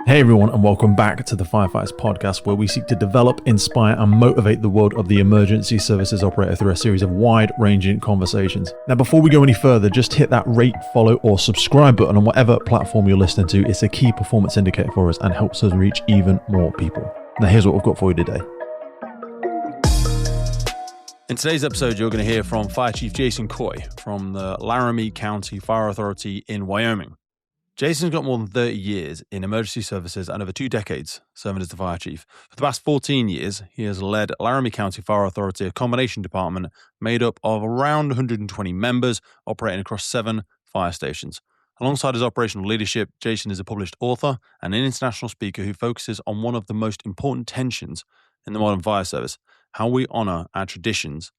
Hey everyone, and welcome back to the Firefighters podcast, where we seek to develop, inspire, and motivate the world of the emergency services operator through a series of wide-ranging conversations. Now, before we go any further, just hit that rate, follow, or subscribe button on whatever platform you're listening to. It's a key performance indicator for us and helps us reach even more people. Now, here's what we've got for you today. In today's episode, you're going to hear from Fire Chief Jason Caughey from the Laramie County Fire Authority in Wyoming. Jason's got more than 30 years in emergency services and over 2 decades serving as the fire chief. For the past 14 years, he has led Laramie County Fire Authority, a combination department made up of around 120 members operating across 7 fire stations. Alongside his operational leadership, Jason is a published author and an international speaker who focuses on one of the most important tensions in the modern fire service: how we honor our traditions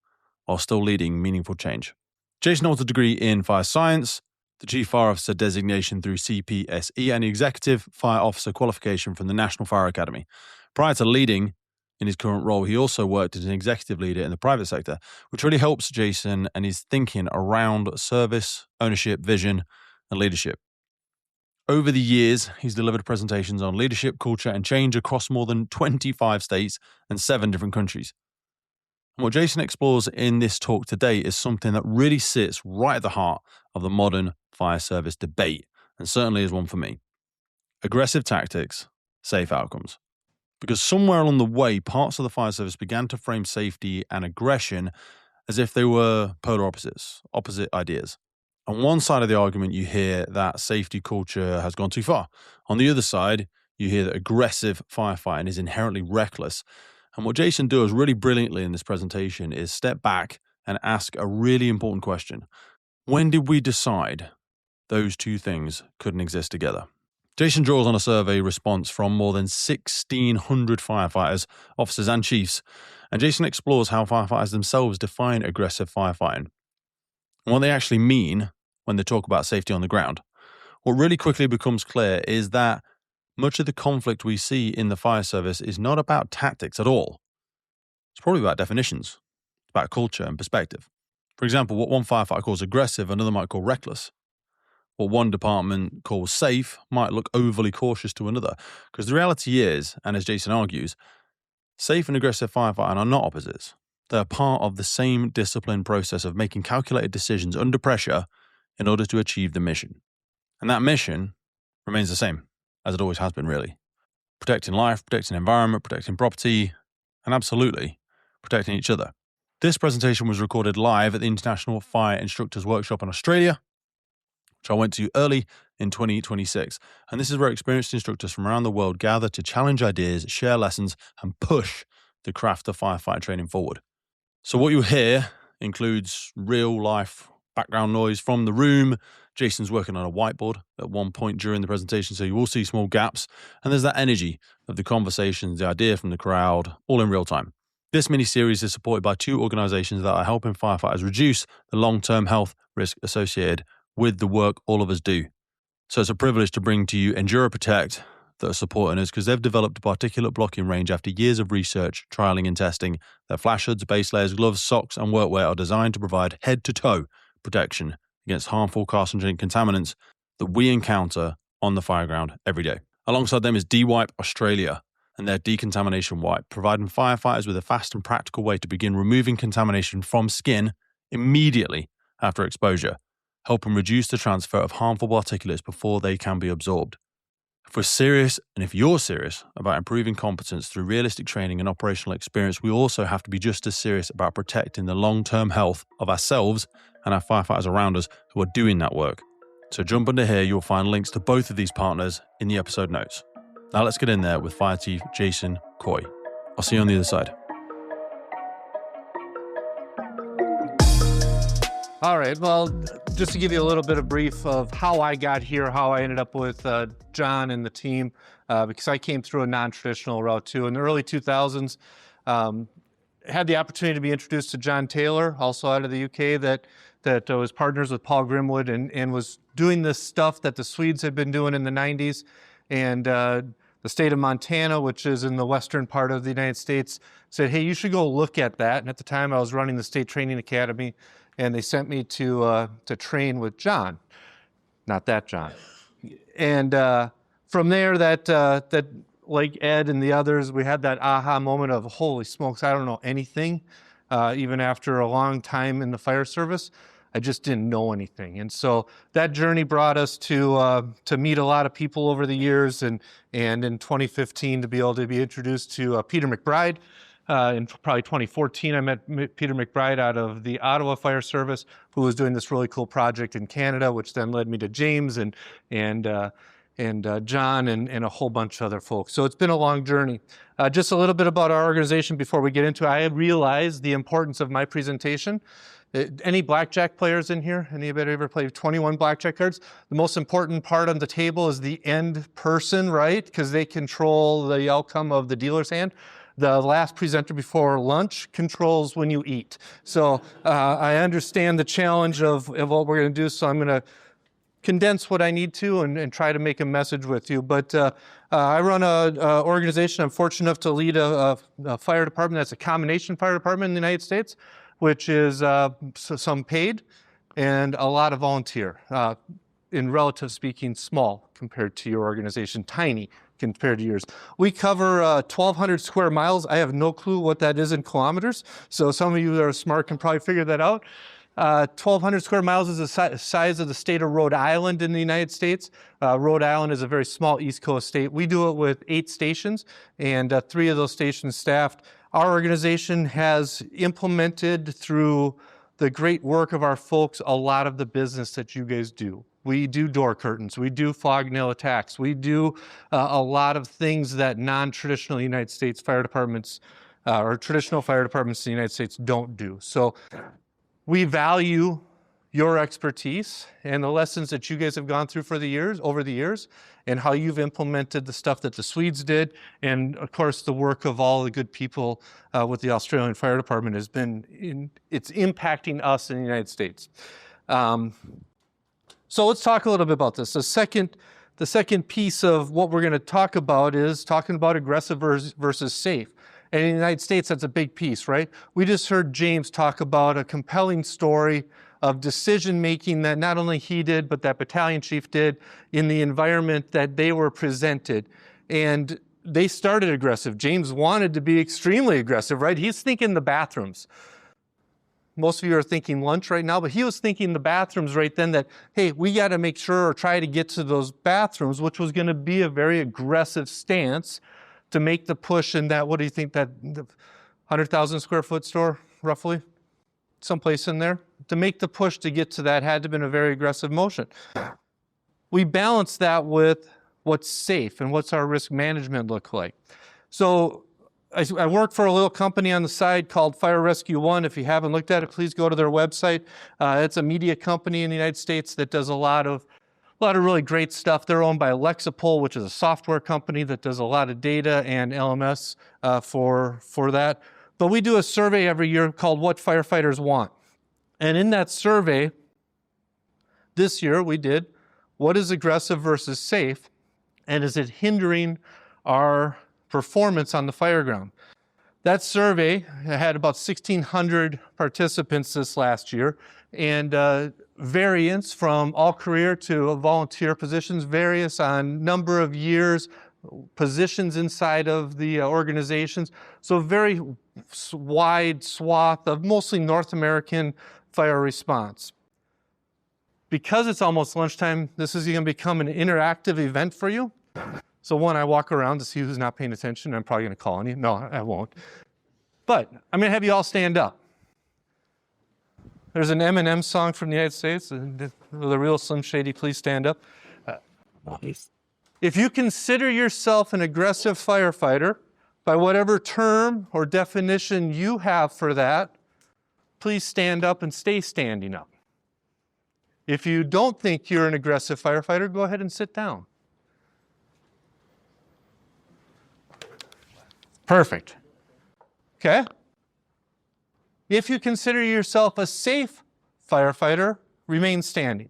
while still leading meaningful change. Jason holds a degree in fire science, the Chief Fire Officer designation through CPSE, and the Executive Fire Officer qualification from the National Fire Academy. Prior to leading in his current role, he also worked as an executive leader in the private sector, which really helps Jason and his thinking around service, ownership, vision, and leadership. Over the years, he's delivered presentations on leadership, culture, and change across more than 25 states and 7 different countries. And what Jason explores in this talk today is something that really sits right at the heart of the modern fire service debate, and certainly is one for me: aggressive tactics, safe outcomes. Because somewhere along the way, parts of the fire service began to frame safety and aggression as if they were polar opposites, opposite ideas. On one side of the argument, you hear that safety culture has gone too far. On the other side, you hear that aggressive firefighting is inherently reckless. And what Jason does really brilliantly in this presentation is step back and ask a really important question. When did we decide those two things couldn't exist together? Jason draws on a survey response from more than 1,600 firefighters, officers, and chiefs. And Jason explores how firefighters themselves define aggressive firefighting and what they actually mean when they talk about safety on the ground. What really quickly becomes clear is that much of the conflict we see in the fire service is not about tactics at all. It's probably about definitions, about culture and perspective. For example, what one firefighter calls aggressive, another might call reckless. What one department calls safe might look overly cautious to another. Because the reality is, and as Jason argues, safe and aggressive firefighting are not opposites. They're part of the same disciplined process of making calculated decisions under pressure in order to achieve the mission. And that mission remains the same, as it always has been, really. Protecting life, protecting environment, protecting property, and absolutely protecting each other. This presentation was recorded live at the International Fire Instructors Workshop in Australia, which I went to early in 2026. And this is where experienced instructors from around the world gather to challenge ideas, share lessons, and push the craft of firefighter training forward. So what you'll hear includes real-life background noise from the room. Jason's working on a whiteboard at one point during the presentation, so you will see small gaps. And there's that energy of the conversations, the idea from the crowd, all in real time. This mini-series is supported by 2 organizations that are helping firefighters reduce the long-term health risk associated with the work all of us do. So it's a privilege to bring to you Enduro Protect, that are supporting us because they've developed a particulate blocking range after years of research, trialing, and testing. Their flash hoods, base layers, gloves, socks, and workwear are designed to provide head-to-toe protection against harmful carcinogenic contaminants that we encounter on the fireground every day. Alongside them is D-Wipe Australia and their decontamination wipe, providing firefighters with a fast and practical way to begin removing contamination from skin immediately after exposure, helping reduce the transfer of harmful particulates before they can be absorbed. If we're serious, and if you're serious about improving competence through realistic training and operational experience, we also have to be just as serious about protecting the long-term health of ourselves and our firefighters around us who are doing that work. So jump under here, you'll find links to both of these partners in the episode notes. Now let's get in there with Fire Chief Jason Caughey. I'll see you on the other side. All right, well, just to give you a little bit of brief of how I got here, how I ended up with John and the team, because I came through a non-traditional route too. In the early 2000s, had the opportunity to be introduced to John Taylor, also out of the UK, that was partners with Paul Grimwood and was doing this stuff that the Swedes had been doing in the 90s. And the state of Montana, which is in the western part of the United States, said, hey, you should go look at that. And at the time, I was running the State Training Academy, and they sent me to train with John. Not that John. And From there, that like Ed and the others, we had that aha moment of, holy smokes, I don't know anything. Even after a long time in the fire service, I just didn't know anything. And so that journey brought us to meet a lot of people over the years, and in 2015 to be able to be introduced to Peter McBride. In probably 2014, I met Peter McBride out of the Ottawa Fire Service, who was doing this really cool project in Canada, which then led me to James and John and a whole bunch of other folks. So it's been a long journey. Just a little bit about our organization before we get into it. I realized the importance of my presentation. Any blackjack players in here? Anybody ever played 21 blackjack cards? The most important part on the table is the end person, right? Because they control the outcome of the dealer's hand. The last presenter before lunch controls when you eat. So I understand the challenge of what we're going to do, so I'm going to condense what I need to and try to make a message with you. But I run an organization. I'm fortunate enough to lead a fire department that's a combination fire department in the United States, which is some paid and a lot of volunteer. In relative speaking, small compared to your organization, tiny compared to yours. We cover 1,200 square miles. I have no clue what that is in kilometers, so some of you that are smart can probably figure that out. 1,200 square miles is the size of the state of Rhode Island in the United States. Rhode Island is a very small East Coast state. We do it with 8 stations, and 3 of those stations staffed. Our organization has implemented through the great work of our folks a lot of the business that you guys do. We do door curtains. We do fog nail attacks. We do a lot of things that non-traditional United States fire departments or traditional fire departments in the United States don't do. So we value your expertise and the lessons that you guys have gone through over the years, and how you've implemented the stuff that the Swedes did, and of course the work of all the good people with the Australian Fire Department it's impacting us in the United States. So let's talk a little bit about this. The second piece of what we're going to talk about is talking about aggressive versus safe. And in the United States, that's a big piece, right? We just heard James talk about a compelling story of decision-making that not only he did, but that battalion chief did in the environment that they were presented. And they started aggressive. James wanted to be extremely aggressive, right? He's thinking the bathrooms. Most of you are thinking lunch right now, but he was thinking the bathrooms right then that, hey, we got to make sure or try to get to those bathrooms, which was going to be a very aggressive stance to make the push in that, what do you think, that 100,000 square foot store, roughly? Someplace in there? To make the push to get to that had to have been a very aggressive motion. We balance that with what's safe and what's our risk management look like. So I work for a little company on the side called Fire Rescue One. If you haven't looked at it, please go to their website. It's a media company in the United States that does a lot of really great stuff. They're owned by Lexipol, which is a software company that does a lot of data and LMS for that. But we do a survey every year called What Firefighters Want. And in that survey, this year we did, what is aggressive versus safe? And is it hindering our performance on the fire ground? That survey had about 1,600 participants this last year, and variance from all career to volunteer positions, various on number of years, positions inside of the organizations. So very wide swath of mostly North American fire response. Because it's almost lunchtime, this is going to become an interactive event for you. So one, I walk around to see who's not paying attention. I'm probably going to call on you. No, I won't. But I'm going to have you all stand up. There's an Eminem song from the United States. The real Slim Shady, please stand up. If you consider yourself an aggressive firefighter, by whatever term or definition you have for that, please stand up and stay standing up. If you don't think you're an aggressive firefighter, go ahead and sit down. Perfect. Okay? If you consider yourself a safe firefighter, remain standing.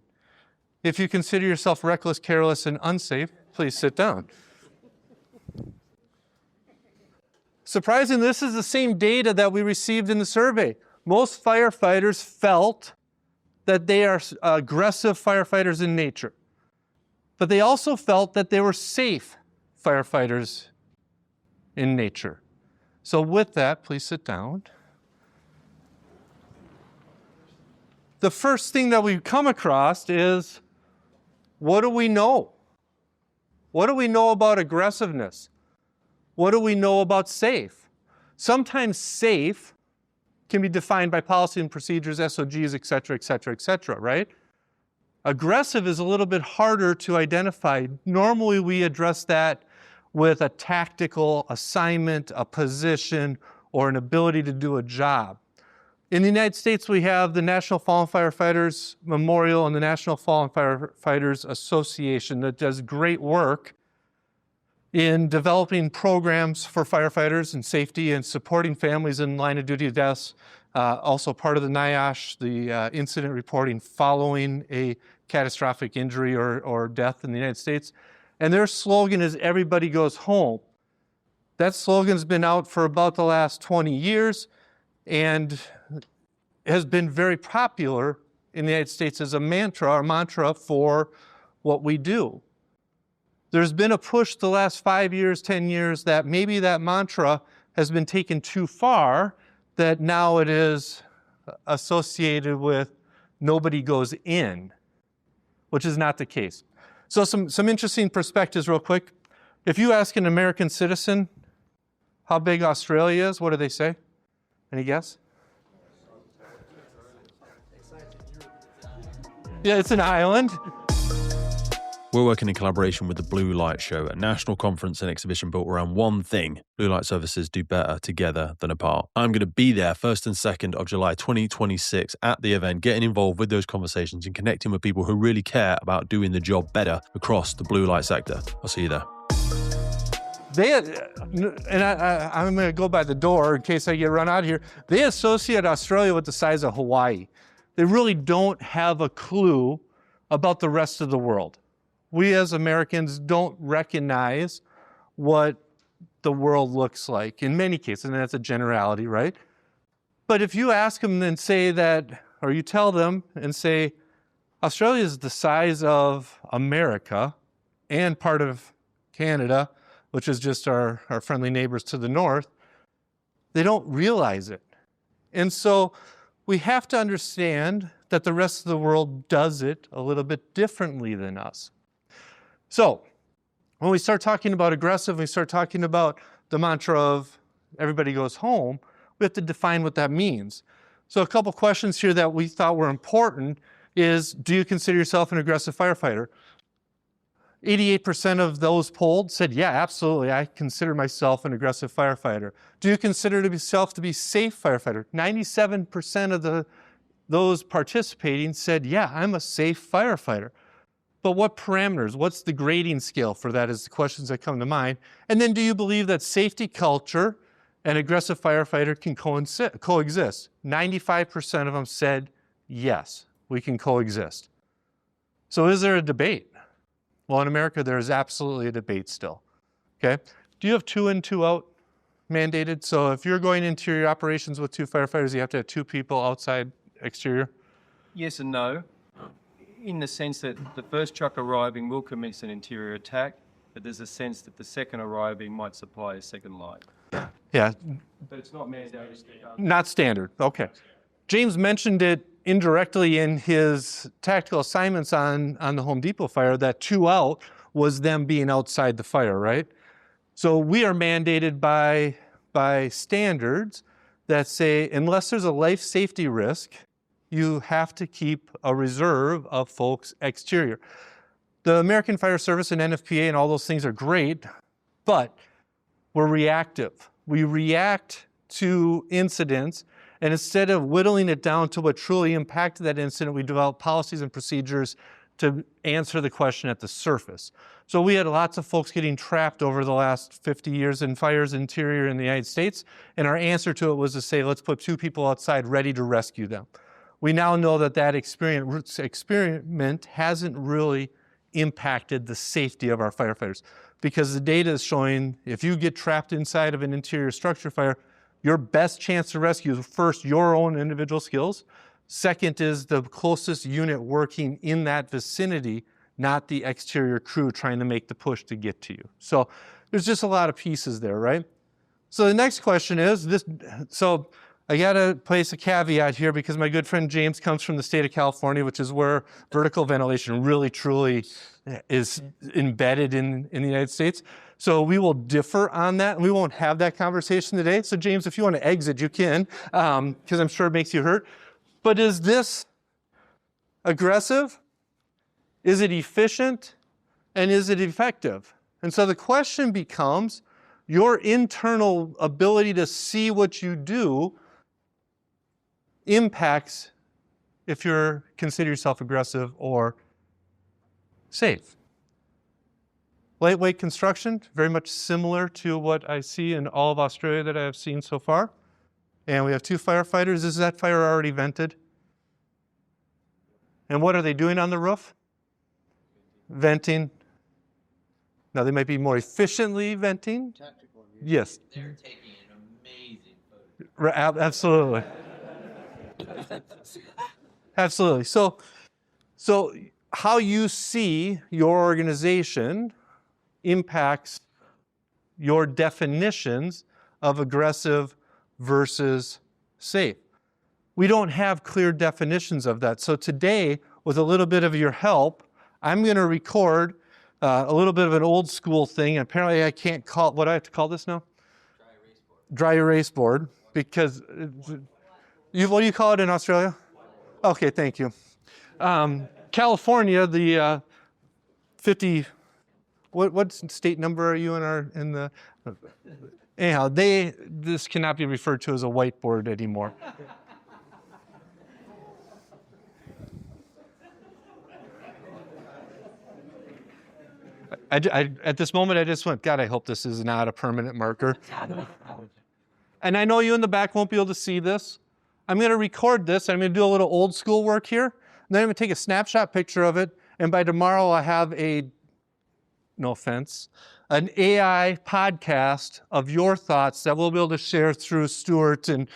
If you consider yourself reckless, careless, and unsafe, please sit down. Surprisingly, this is the same data that we received in the survey. Most firefighters felt that they are aggressive firefighters in nature. but they also felt that they were safe firefighters in nature. So with that, please sit down. The first thing that we come across is, what do we know? What do we know about aggressiveness? What do we know about safe? Sometimes safe can be defined by policy and procedures, SOGs, et cetera, right? Aggressive is a little bit harder to identify. Normally we address that with a tactical assignment, a position, or an ability to do a job. In the United States, we have the National Fallen Firefighters Memorial and the National Fallen Firefighters Association that does great work in developing programs for firefighters and safety and supporting families in line of duty deaths. Also part of the NIOSH, the incident reporting following a catastrophic injury or death in the United States. And their slogan is "Everybody goes home." That slogan's been out for about the last 20 years and has been very popular in the United States as a mantra for what we do. There's been a push the last 5 years, 10 years that maybe that mantra has been taken too far, that now it is associated with nobody goes in, which is not the case. So some interesting perspectives real quick. If you ask an American citizen how big Australia is, what do they say? Any guess? Yeah, it's an island. We're working in collaboration with the Blue Light Show, a national conference and exhibition built around one thing: Blue Light services do better together than apart. I'm going to be there 1st and 2nd of July 2026 at the event, getting involved with those conversations and connecting with people who really care about doing the job better across the blue light sector. I'll see you there. I'm going to go by the door in case I get run out of here. They associate Australia with the size of Hawaii. They really don't have a clue about the rest of the world. We as Americans don't recognize what the world looks like in many cases, and that's a generality, right? But if you ask them and say that, or you tell them and say, Australia is the size of America and part of Canada, which is just our friendly neighbors to the north, they don't realize it. And so we have to understand that the rest of the world does it a little bit differently than us. So when we start talking about aggressive, we start talking about the mantra of everybody goes home, we have to define what that means. So a couple questions here that we thought were important is, do you consider yourself an aggressive firefighter? 88% of those polled said, yeah, absolutely, I consider myself an aggressive firefighter. Do you consider yourself to be a safe firefighter? 97% of those participating said, yeah, I'm a safe firefighter. But what parameters? What's the grading scale for that is the questions that come to mind. And then do you believe that safety culture and aggressive firefighter can coexist? 95% of them said, yes, we can coexist. So is there a debate? Well, in America, there is absolutely a debate still, okay? Do you have 2 in, 2 out mandated? So if you're going interior operations with 2 firefighters, you have to have 2 people outside exterior? Yes and no, in the sense that the first truck arriving will commence an interior attack, but there's a sense that the second arriving might supply a second light. Yeah. But it's not mandated. Not standard, okay. James mentioned it indirectly in his tactical assignments on the Home Depot fire, that 2 out was them being outside the fire, right? So we are mandated by standards that say, unless there's a life safety risk, you have to keep a reserve of folks exterior. The American Fire Service and NFPA and all those things are great, but we're reactive. We react to incidents, and instead of whittling it down to what truly impacted that incident, we develop policies and procedures to answer the question at the surface. So we had lots of folks getting trapped over the last 50 years in fires interior in the United States, and our answer to it was to say, let's put 2 people outside ready to rescue them. We now know that experiment hasn't really impacted the safety of our firefighters, because the data is showing if you get trapped inside of an interior structure fire, your best chance to rescue is first your own individual skills. Second is the closest unit working in that vicinity not the exterior crew trying to make the push to get to you. So there's just a lot of pieces there, right? So the next question is this. So I got to place a caveat here because my good friend James comes from the state of California, which is where vertical ventilation really, truly is embedded in the United States. So we will differ on that, and we won't have that conversation today. So James, if you want to exit, you can, because I'm sure it makes you hurt. But is this aggressive? Is it efficient? And is it effective? And so the question becomes, your internal ability to see what you do impacts if you consider yourself aggressive or safe. Lightweight construction, very much similar to what I see in all of Australia that I have seen so far. And we have 2 firefighters. Is that fire already vented? And what are they doing on the roof? Venting. Now, they might be more efficiently venting. Tactical view. Yes. They're taking an amazing photo. Absolutely. Absolutely. So how you see your organization impacts your definitions of aggressive versus safe. We don't have clear definitions of that. So today, with a little bit of your help, I'm going to record a little bit of an old school thing. Apparently, I can't call it, what do I have to call this now? Dry erase board. Dry erase board, because what do you call it in Australia? Okay, thank you. California, the 50. What state number are you in the? Anyhow, this cannot be referred to as a whiteboard anymore. At this moment, I just went, God, I hope this is not a permanent marker. And I know you in the back won't be able to see this. I'm going to record this. I'm going to do a little old school work here. And then I'm going to take a snapshot picture of it. And by tomorrow, I'll have no offense, an AI podcast of your thoughts that we'll be able to share through Stuart and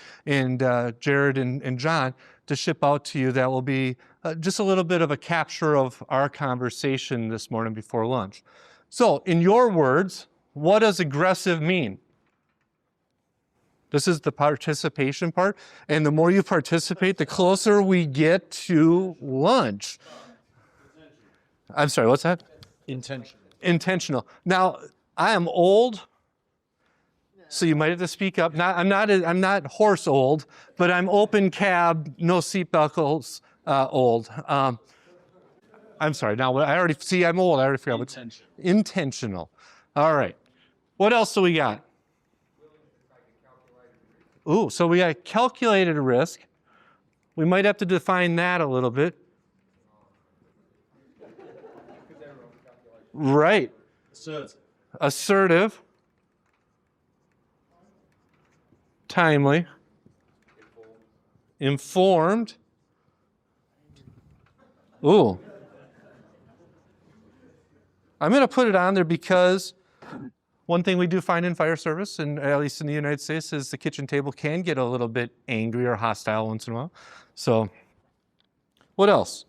Jared and John to ship out to you. That will be just a little bit of a capture of our conversation this morning before lunch. So, in your words, what does aggressive mean? This is the participation part. And the more you participate, the closer we get to lunch. I'm sorry, what's that? Intentional. Now, I am old, so you might have to speak up. I'm not horse old, but I'm open cab, no seat buckles old. I'm sorry. Now, I already see I'm old. I already forgot what's intentional. All right. What else do we got? Ooh, so we got calculated risk. We might have to define that a little bit. Right. Assertive. Timely. Informed. Ooh. I'm going to put it on there because one thing we do find in fire service, and at least in the United States, is the kitchen table can get a little bit angry or hostile once in a while. So, what else?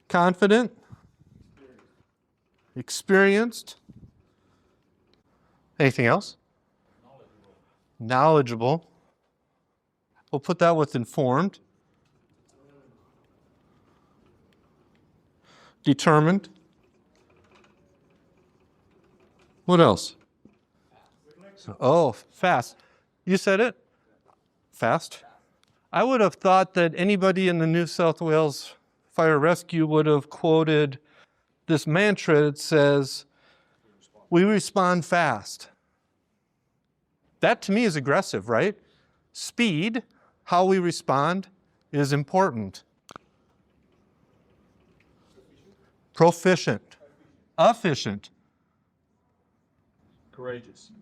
Confident. Experienced. Anything else? Knowledgeable. We'll put that with informed. Determined. What else? Oh, fast. You said it? Fast. I would have thought that anybody in the New South Wales Fire Rescue would have quoted this mantra that says, we respond fast. That to me is aggressive, right? Speed, how we respond, is important. Proficient. Efficient. Courageous.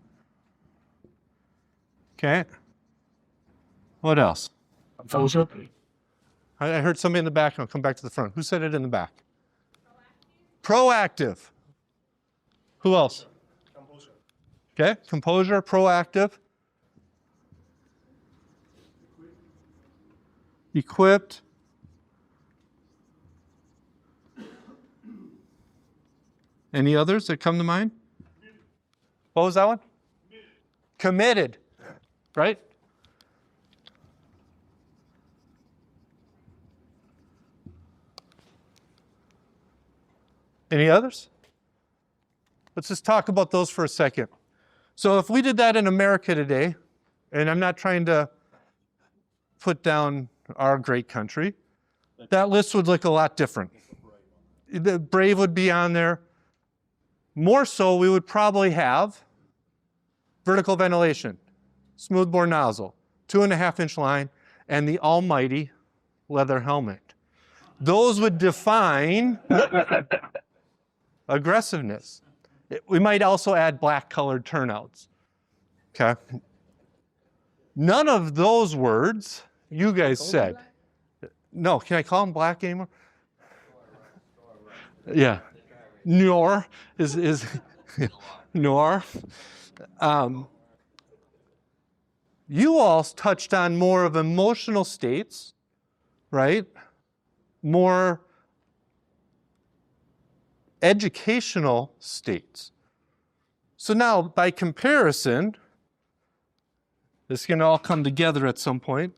Okay. What else? Composure. I heard somebody in the back, and I'll come back to the front. Who said it in the back? Proactive. Who else? Composure. Okay, composure, proactive. Equipped. Any others that come to mind? What was that one? Committed, right? Any others? Let's just talk about those for a second. So if we did that in America today, and I'm not trying to put down our great country, that list would look a lot different. The Brave would be on there. More so, we would probably have vertical ventilation, smoothbore nozzle, 2.5-inch line, and the almighty leather helmet. Those would define aggressiveness. We might also add black-colored turnouts. Okay? None of those words you guys said. No, can I call them black anymore? Yeah. Noir is noir. You all touched on more of emotional states, right? More educational states. So now, by comparison, this can all come together at some point.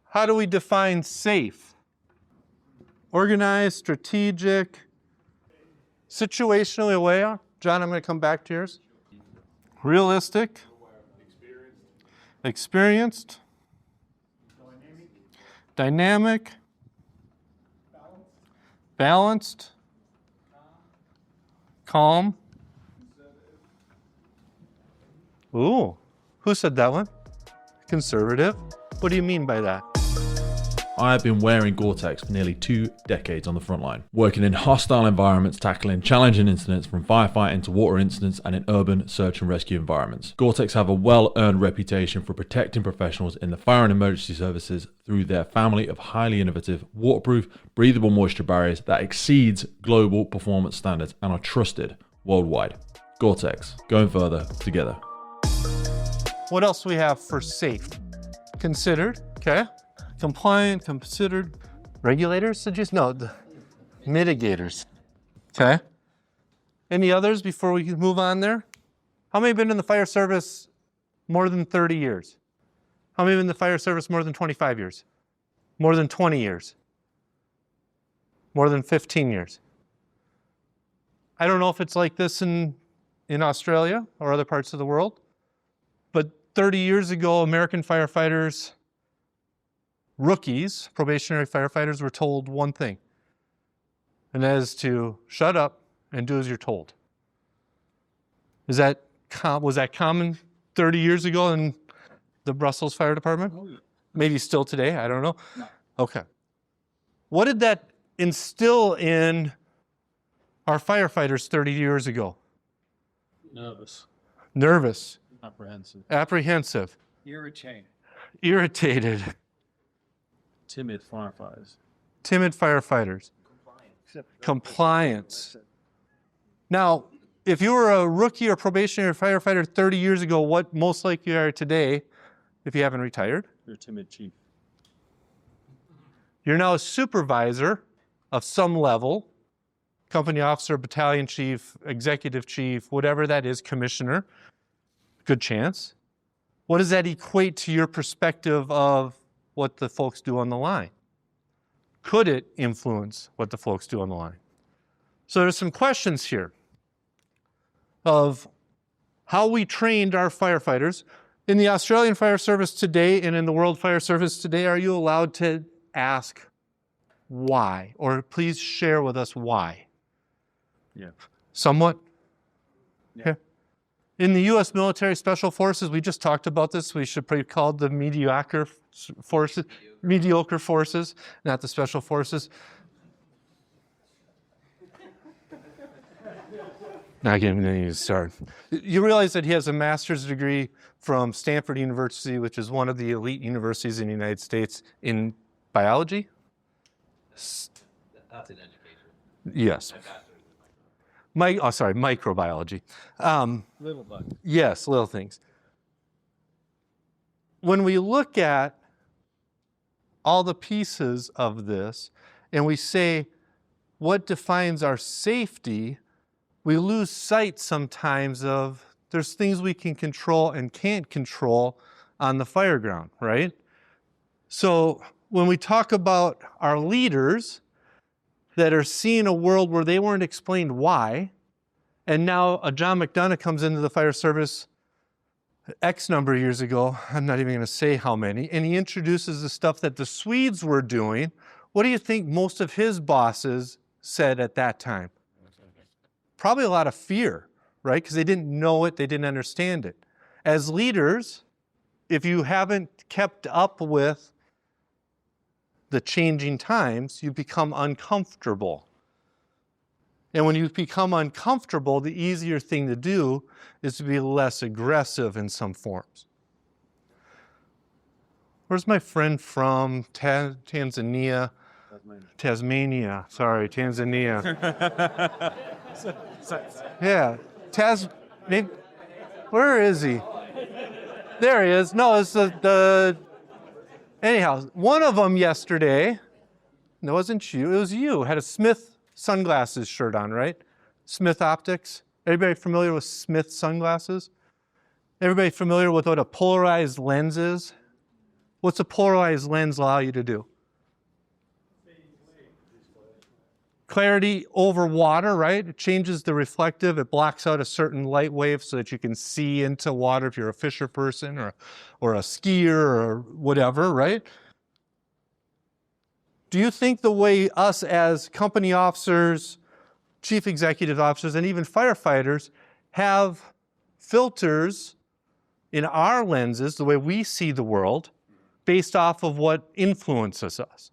How do we define safe? Organized, strategic, situationally aware. John, I'm going to come back to yours. Realistic. Experienced. Dynamic. Balanced. Calm. Ooh, who said that one? Conservative. What do you mean by that? I have been wearing Gore-Tex for nearly 2 decades on the front line, working in hostile environments, tackling challenging incidents from firefighting to water incidents and in urban search and rescue environments. Gore-Tex have a well-earned reputation for protecting professionals in the fire and emergency services through their family of highly innovative, waterproof, breathable moisture barriers that exceeds global performance standards and are trusted worldwide. Gore-Tex, going further together. What else do we have for safe? Considered, okay. Compliant, considered. Regulators, did you? No, the mitigators. Okay. Any others before we move on there? How many have been in the fire service more than 30 years? How many have been in the fire service more than 25 years? More than 20 years? More than 15 years? I don't know if it's like this in Australia or other parts of the world, but 30 years ago, American firefighters, rookies, probationary firefighters, were told one thing, and that is to shut up and do as you're told. Was that common 30 years ago in the Brussels Fire Department? Oh, yeah. Maybe still today, I don't know. No. Okay. What did that instill in our firefighters 30 years ago? Nervous, Nervous, apprehensive, apprehensive, irritated, timid firefighters. timid firefighters, compliance. Now, if you were a rookie or probationary firefighter 30 years ago, what most likely you are today, if you haven't retired? You're a timid chief. You're now a supervisor of some level, company officer, battalion chief, executive chief, whatever that is, commissioner. Good chance. What does that equate to your perspective of what the folks do on the line? Could it influence what the folks do on the line? So there's some questions here of how we trained our firefighters. In the Australian Fire Service today and in the World Fire Service today, are you allowed to ask why? Or please share with us why. Yeah. Somewhat? Yeah. Okay. In the U.S. military special forces, we just talked about this. We should be called the mediocre forces, not the special forces. Not giving any to start. You realize that he has a master's degree from Stanford University, which is one of the elite universities in the United States, in biology? That's an education. Yes. Microbiology. Little bug. Yes, little things. When we look at all the pieces of this and we say, what defines our safety? we lose sight sometimes of there's things we can control and can't control on the fire ground, right? So when we talk about our leaders that are seeing a world where they weren't explained why, and now a John McDonough comes into the fire service X number of years ago, I'm not even going to say how many, and he introduces the stuff that the Swedes were doing. What do you think most of his bosses said at that time? Probably a lot of fear, right? Because they didn't know it, they didn't understand it. As leaders, if you haven't kept up with the changing times, you become uncomfortable. And when you become uncomfortable, the easier thing to do is to be less aggressive in some forms. Where's my friend from? Tanzania? Tasmania. Sorry, Tanzania. Yeah. Where is he? There he is. No, it's anyhow, one of them yesterday, it wasn't you, it was you, had a Smith sunglasses shirt on, right? Smith Optics. Everybody familiar with Smith sunglasses? Everybody familiar with what a polarized lens is? What's a polarized lens allow you to do? Clarity over water, right? It changes the reflective. It blocks out a certain light wave so that you can see into water if you're a fisher person or a skier or whatever, right? Do you think the way us as company officers, chief executive officers, and even firefighters have filters in our lenses, the way we see the world, based off of what influences us?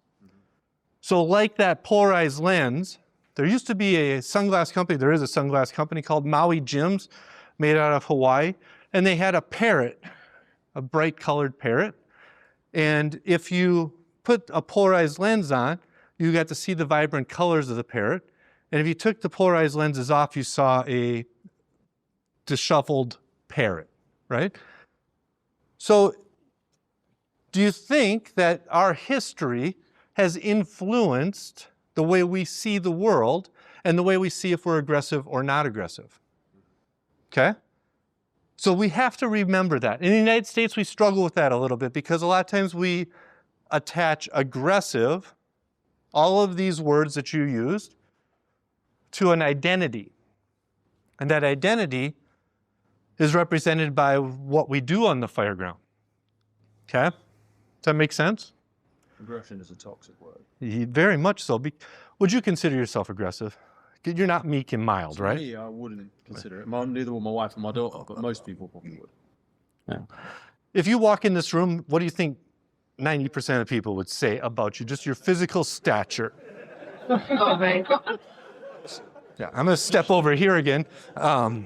So like that polarized lens, there used to be a sunglass company, there is a sunglass company called Maui Jims, made out of Hawaii, and they had a parrot, a bright colored parrot. And if you put a polarized lens on, you got to see the vibrant colors of the parrot. And if you took the polarized lenses off, you saw a disheveled parrot, right? So do you think that our history has influenced the way we see the world and the way we see if we're aggressive or not aggressive? Okay? So we have to remember that. In the United States, we struggle with that a little bit because a lot of times we attach aggressive, all of these words that you used, to an identity. And that identity is represented by what we do on the fire ground. Okay? Does that make sense? Aggression is a toxic word. Very much so. Would you consider yourself aggressive? You're not meek and mild, For right? me, I wouldn't consider it. Neither will my wife and my daughter, but most people probably would. Yeah. If you walk in this room, what do you think 90% of people would say about you? Just your physical stature. Oh my God. Yeah, I'm going to step over here again. Just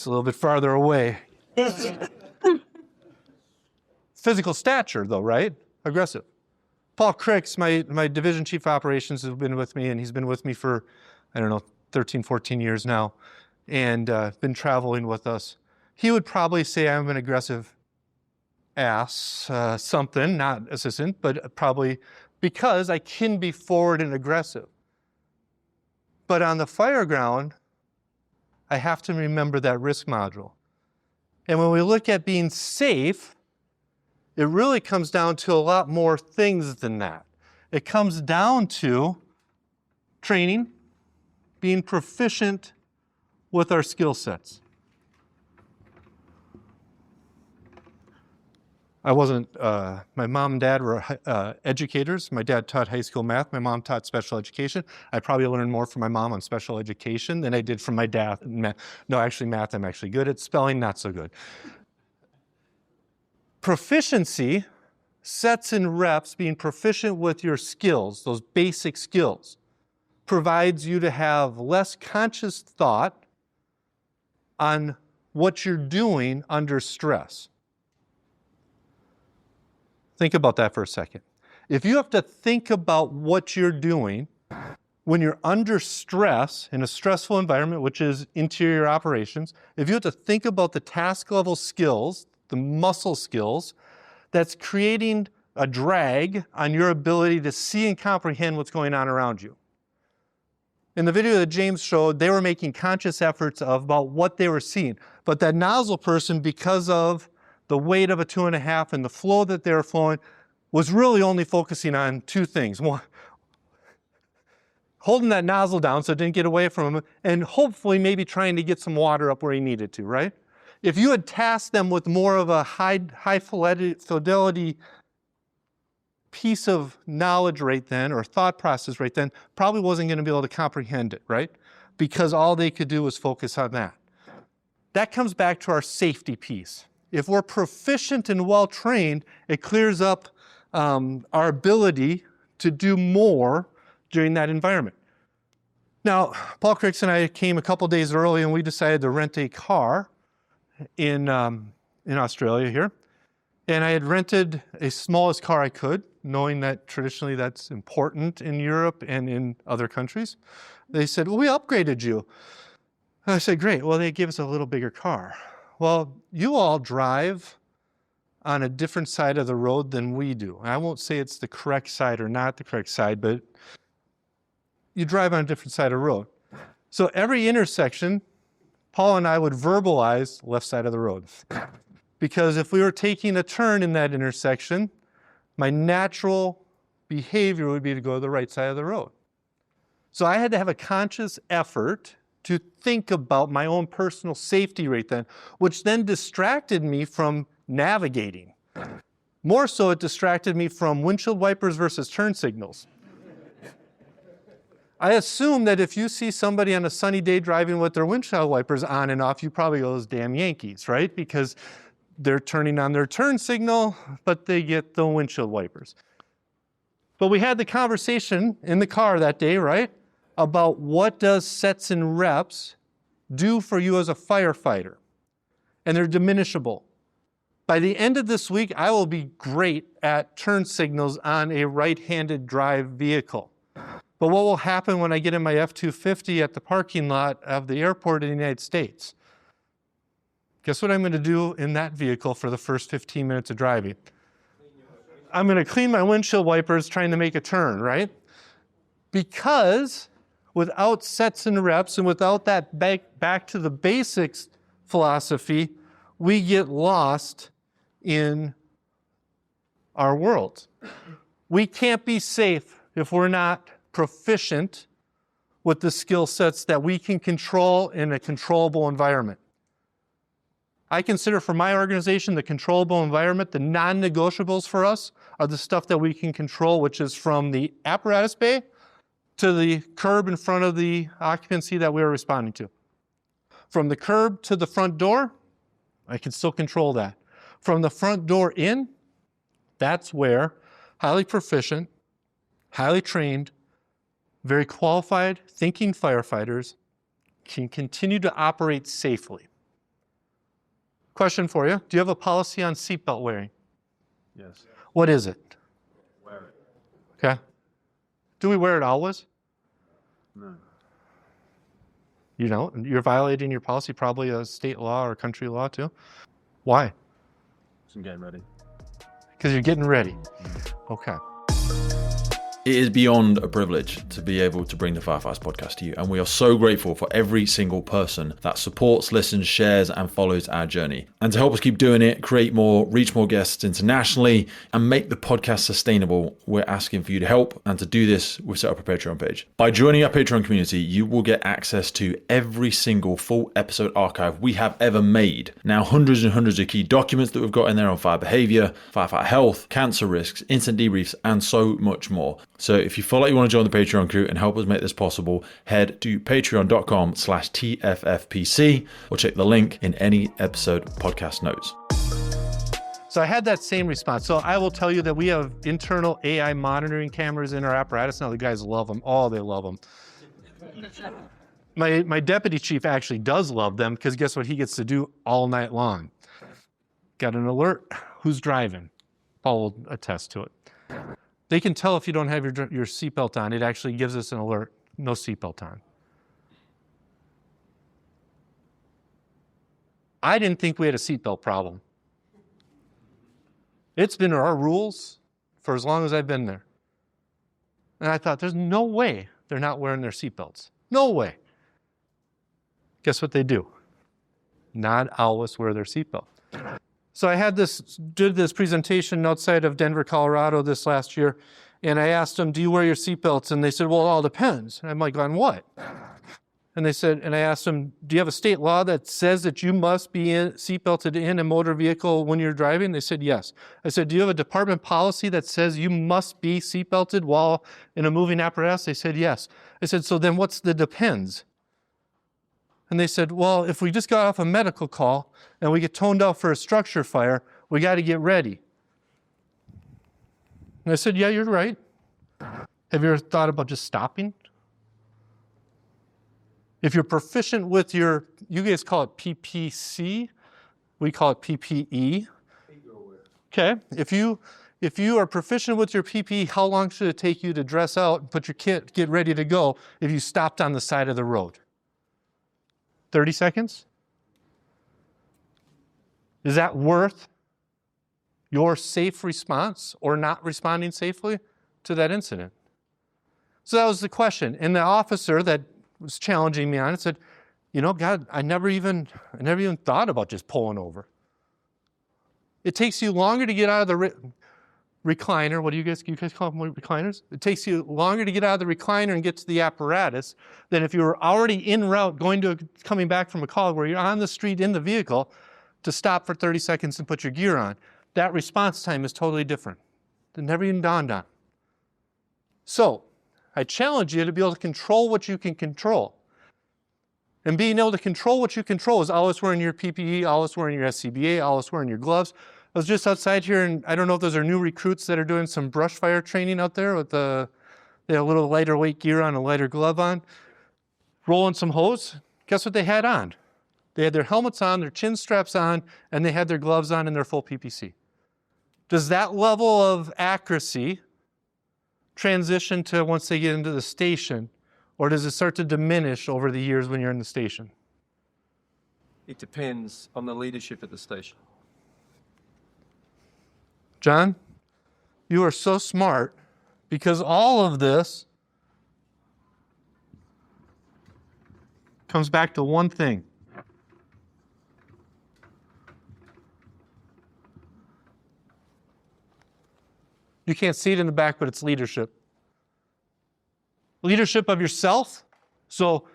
a little bit farther away. Physical stature, though, right? Aggressive. Paul Cricks, my division chief of operations, has been with me, and he's been with me for, 13, 14 years now, and been traveling with us. He would probably say I'm an aggressive ass, something, not assistant, but probably because I can be forward and aggressive. But on the fire ground, I have to remember that risk module. And when we look at being safe, it really comes down to a lot more things than that. It comes down to training, being proficient with our skill sets. My mom and dad were educators. My dad taught high school math. My mom taught special education. I probably learned more from my mom on special education than I did from my dad. No, actually math I'm actually good at. Spelling, not so good. Proficiency, sets and reps, being proficient with your skills, those basic skills, provides you to have less conscious thought on what you're doing under stress. Think about that for a second. If you have to think about what you're doing when you're under stress in a stressful environment, which is interior operations, if you have to think about the task level skills, the muscle skills, that's creating a drag on your ability to see and comprehend what's going on around you. In the video that James showed, they were making conscious efforts about what they were seeing. But that nozzle person, because of the weight of a 2.5 and the flow that they were flowing, was really only focusing on two things. One, holding that nozzle down so it didn't get away from him, and hopefully maybe trying to get some water up where he needed to, right? If you had tasked them with more of a high fidelity piece of knowledge right then, or thought process right then, probably wasn't going to be able to comprehend it, right? Because all they could do was focus on that. That comes back to our safety piece. If we're proficient and well-trained, it clears up our ability to do more during that environment. Now, Paul Cricks and I came a couple days early, and we decided to rent a car in Australia here. And I had rented a smallest car I could, knowing that traditionally that's important in Europe and in other countries. They said, well, we upgraded you. And I said, great. Well, they gave us a little bigger car. Well, you all drive on a different side of the road than we do. I won't say it's the correct side or not the correct side, but you drive on a different side of the road. So every intersection, Paul and I would verbalize left side of the road. Because if we were taking a turn in that intersection, my natural behavior would be to go to the right side of the road. So I had to have a conscious effort to think about my own personal safety right then, which then distracted me from navigating. More so, it distracted me from windshield wipers versus turn signals. I assume that if you see somebody on a sunny day driving with their windshield wipers on and off, you probably go, those damn Yankees, right? Because they're turning on their turn signal, but they get the windshield wipers. But we had the conversation in the car that day, right? About what does sets and reps do for you as a firefighter. And they're diminishable. By the end of this week, I will be great at turn signals on a right-handed drive vehicle. But what will happen when I get in my F-250 at the parking lot of the airport in the United States? Guess what I'm going to do in that vehicle for the first 15 minutes of driving? I'm going to clean my windshield wipers trying to make a turn, right? Because without sets and reps and without that back to the basics philosophy, we get lost in our world. We can't be safe if we're not proficient with the skill sets that we can control in a controllable environment. I consider for my organization the controllable environment, the non-negotiables for us are the stuff that we can control, which is from the apparatus bay to the curb in front of the occupancy that we are responding to. From the curb to the front door, I can still control that. From the front door in, that's where highly proficient, highly trained, very qualified thinking firefighters can continue to operate safely. Question for you. Do you have a policy on seatbelt wearing? Yes. What is it? Wear it. Okay. Do we wear it always? No. You know, you're violating your policy, probably a state law or country law too. Why? I'm getting ready. Because you're getting ready. Okay. It is beyond a privilege to be able to bring the Firefighters podcast to you, and we are so grateful for every single person that supports, listens, shares, and follows our journey. And to help us keep doing it, create more, reach more guests internationally, and make the podcast sustainable, we're asking for you to help. And to do this, we've set up a Patreon page. By joining our Patreon community, you will get access to every single full episode archive we have ever made. Now, hundreds and hundreds of key documents that we've got in there on fire behavior, firefighter health, cancer risks, incident debriefs, and so much more. So if you feel like you want to join the Patreon crew and help us make this possible, head to patreon.com/TFFPC or check the link in any episode podcast notes. So I had that same response. So I will tell you that we have internal AI monitoring cameras in our apparatus. Now the guys love them. Oh, they love them. My deputy chief actually does love them because guess what he gets to do all night long? Got an alert. Who's driving? Paul will attest to it. They can tell if you don't have your seatbelt on. It actually gives us an alert. No seatbelt on. I didn't think we had a seatbelt problem. It's been our rules for as long as I've been there. And I thought, there's no way they're not wearing their seatbelts. No way. Guess what they do? Not always wear their seatbelt. So I did this presentation outside of Denver, Colorado this last year, and I asked them, do you wear your seatbelts? And they said, well, it all depends. And I'm like, on what? And I asked them, do you have a state law that says that you must be seatbelted in a motor vehicle when you're driving? They said, yes. I said, do you have a department policy that says you must be seatbelted while in a moving apparatus? They said, yes. I said, so then what's the depends? And they said, well, if we just got off a medical call and we get toned out for a structure fire, we got to get ready. And I said, yeah, you're right. Have you ever thought about just stopping? If you're proficient with you guys call it PPC, we call it PPE. Okay, if you are proficient with your PPE, how long should it take you to dress out and put your kit, get ready to go if you stopped on the side of the road? 30 seconds? Is that worth your safe response or not responding safely to that incident? So that was the question. And the officer that was challenging me on it said, God, I never even thought about just pulling over. It takes you longer to get out of the recliner. What do you guys call them, recliners? It takes you longer to get out of the recliner and get to the apparatus than if you were already en route coming back from a call where you're on the street in the vehicle to stop for 30 seconds and put your gear on. That response time is totally different. It never even dawned on. So I challenge you to be able to control what you can control. And being able to control what you control is always wearing your PPE, always wearing your SCBA, always wearing your gloves. I was just outside here, and I don't know if those are new recruits that are doing some brush fire training out there with they had a little lighter weight gear on, a lighter glove on, rolling some hose. Guess what they had on? They had their helmets on, their chin straps on, and they had their gloves on and their full PPC. Does that level of accuracy transition to once they get into the station, or does it start to diminish over the years when you're in the station? It depends on the leadership at the station. John, you are so smart because all of this comes back to one thing. You can't see it in the back, but it's leadership. Leadership of yourself. So,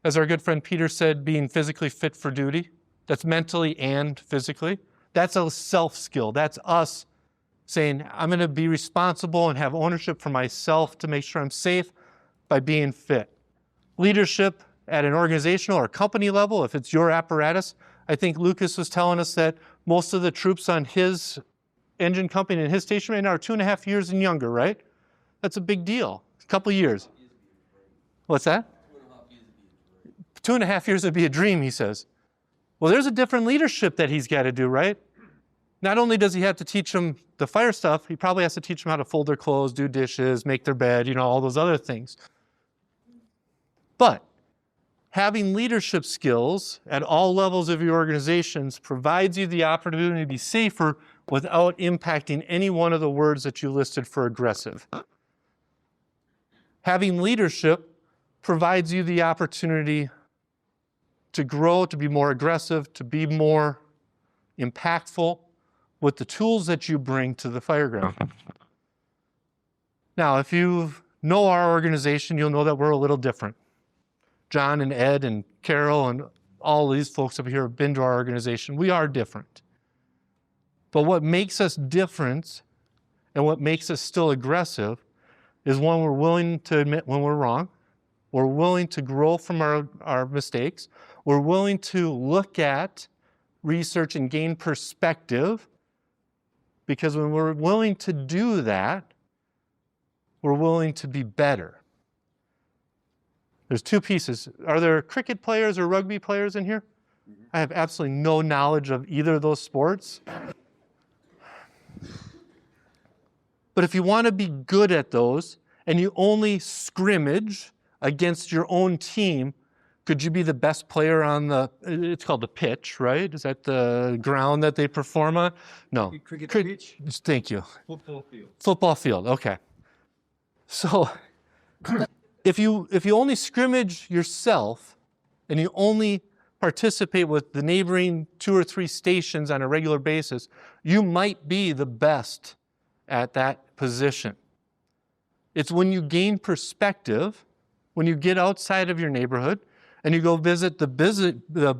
as our good friend Peter said, being physically fit for duty. That's mentally and physically. That's a self skill. That's us saying, I'm going to be responsible and have ownership for myself to make sure I'm safe by being fit. Leadership at an organizational or company level, if it's your apparatus. I think Lucas was telling us that most of the troops on his engine company and his station right now are 2.5 years and younger, right? That's a big deal. A couple years. What's that? 2.5 years would be a dream, he says. Well, there's a different leadership that he's got to do, right? Not only does he have to teach them the fire stuff, he probably has to teach them how to fold their clothes, do dishes, make their bed, all those other things. But having leadership skills at all levels of your organizations provides you the opportunity to be safer without impacting any one of the words that you listed for aggressive. Having leadership provides you the opportunity to grow, to be more aggressive, to be more impactful with the tools that you bring to the fireground. Now, if you know our organization, you'll know that we're a little different. John and Ed and Carol and all these folks up here have been to our organization. We are different. But what makes us different and what makes us still aggressive is when we're willing to admit when we're wrong. We're willing to grow from our mistakes. We're willing to look at research and gain perspective, because when we're willing to do that, we're willing to be better. There's two pieces. Are there cricket players or rugby players in here? I have absolutely no knowledge of either of those sports. But if you want to be good at those and you only scrimmage against your own team, could you be the best player on it's called the pitch, right? Is that the ground that they perform on? No. Cricket pitch? Thank you. Football field. Football field, okay. So If you only scrimmage yourself and you only participate with the neighboring 2 or 3 stations on a regular basis, you might be the best at that position. It's when you gain perspective, when you get outside of your neighborhood and you go visit the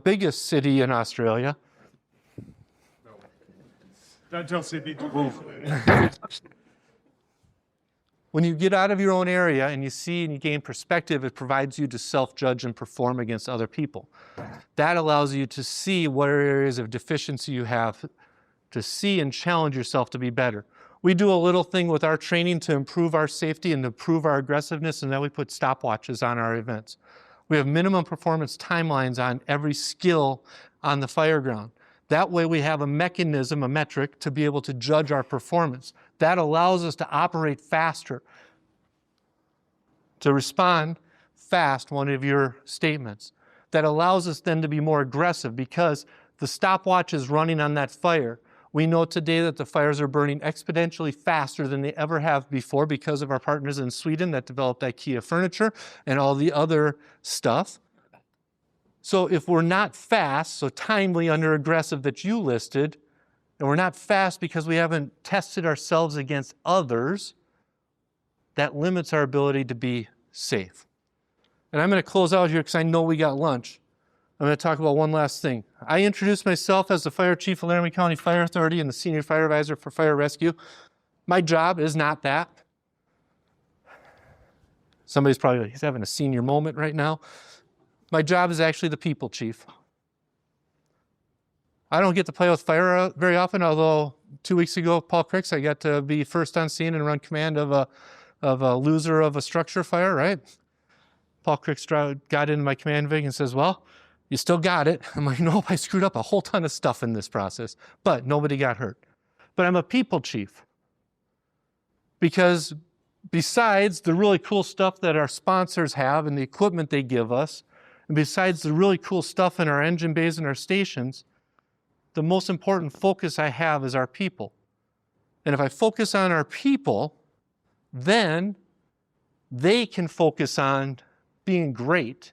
biggest city in Australia. Don't tell Sydney. When you get out of your own area and you see and you gain perspective, it provides you to self-judge and perform against other people. That allows you to see what areas of deficiency you have, to see and challenge yourself to be better. We do a little thing with our training to improve our safety and to improve our aggressiveness, and then we put stopwatches on our events. We have minimum performance timelines on every skill on the fire ground. That way we have a mechanism, a metric, to be able to judge our performance. That allows us to operate faster, to respond fast, one of your statements. That allows us then to be more aggressive because the stopwatch is running on that fire. We know today that the fires are burning exponentially faster than they ever have before because of our partners in Sweden that developed IKEA furniture and all the other stuff. So if we're not fast, so timely under aggressive that you listed, and we're not fast because we haven't tested ourselves against others, that limits our ability to be safe. And I'm going to close out here because I know we got lunch. I'm going to talk about one last thing. I introduced myself as the Fire Chief of Laramie County Fire Authority and the Senior Fire Advisor for Fire Rescue. My job is not that. Somebody's probably like, he's having a senior moment right now. My job is actually the people chief. I don't get to play with fire very often, although 2 weeks ago, Paul Cricks, I got to be first on scene and run command of a loser of a structure fire, right? Paul Cricks got into my command vig and says, well, you still got it. I'm like, no, I screwed up a whole ton of stuff in this process, but nobody got hurt. But I'm a people chief because besides the really cool stuff that our sponsors have and the equipment they give us, and besides the really cool stuff in our engine bays and our stations, the most important focus I have is our people. And if I focus on our people, then they can focus on being great.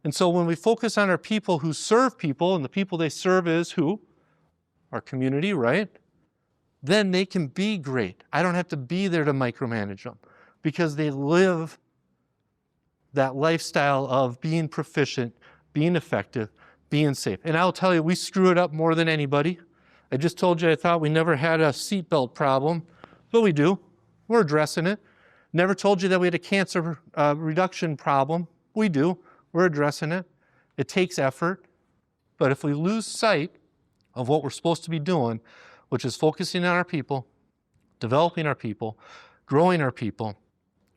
And so when we focus on our people who serve people, and the people they serve is who? Our community, right? Then they can be great. I don't have to be there to micromanage them because they live that lifestyle of being proficient, being effective, being safe. And I'll tell you, we screw it up more than anybody. I just told you I thought we never had a seatbelt problem, but we do. We're addressing it. Never told you that we had a cancer reduction problem. We do. We're addressing it. It takes effort. But if we lose sight of what we're supposed to be doing, which is focusing on our people, developing our people, growing our people,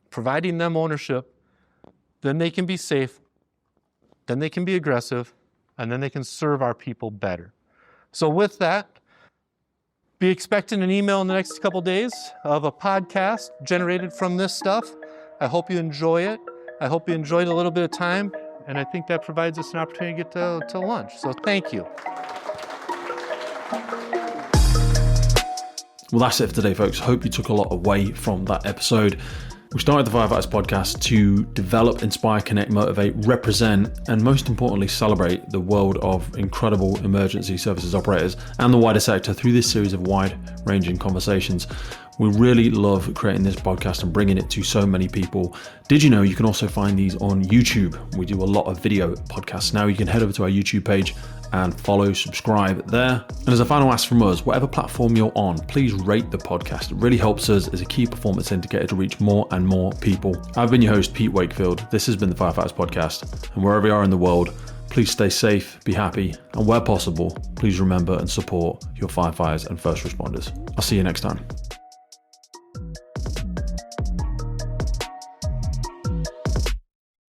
providing them ownership, then they can be safe, then they can be aggressive, and then they can serve our people better. So with that, be expecting an email in the next couple days of a podcast generated from this stuff. I hope you enjoy it. I hope you enjoyed a little bit of time, and I think that provides us an opportunity to get to lunch. So thank you. Well, that's it for today, folks. Hope you took a lot away from that episode. We started the Firefighters podcast to develop, inspire, connect, motivate, represent, and most importantly, celebrate the world of incredible emergency services operators and the wider sector through this series of wide-ranging conversations. We really love creating this podcast and bringing it to so many people. Did you know you can also find these on YouTube? We do a lot of video podcasts now. You can head over to our YouTube page and follow, subscribe there. And as a final ask from us, whatever platform you're on, please rate the podcast. It really helps us as a key performance indicator to reach more and more people. I've been your host, Pete Wakefield. This has been the Firefighters podcast. And wherever you are in the world, please stay safe, be happy, and where possible, please remember and support your firefighters and first responders. I'll see you next time.